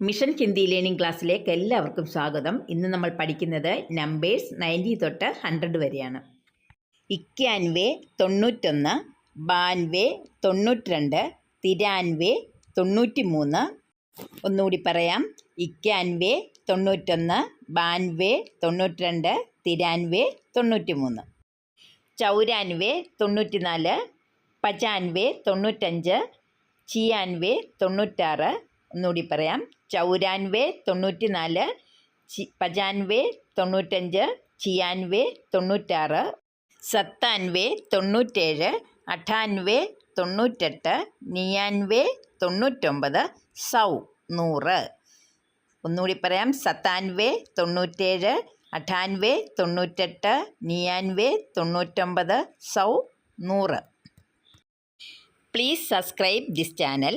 Mission Hindi learning ക്ലാസ്സിലേക്ക് എല്ലാവർക്കും സ്വാഗതം. ഇന്ന് നമ്മൾ പഠിക്കുന്നത് നമ്പേഴ്സ് 90 തൊട്ട് 100 വരെയാണ്. 91, 91, 92, 92, 93, 93. ഒന്നുകൂടി പറയാം. 91, 91, 92, 92, 93, 93. 94, 94, 95, 95, 96, 96. ഒന്നുകൂടി പറയാം. 94, 94, 95, 95, 96, 96, 97, 97, 98, 98, 99, 99, 100. ഒന്നുകൂടി പറയാം. 97, 97, 98, 98, 99, 99, 100. Please subscribe this channel.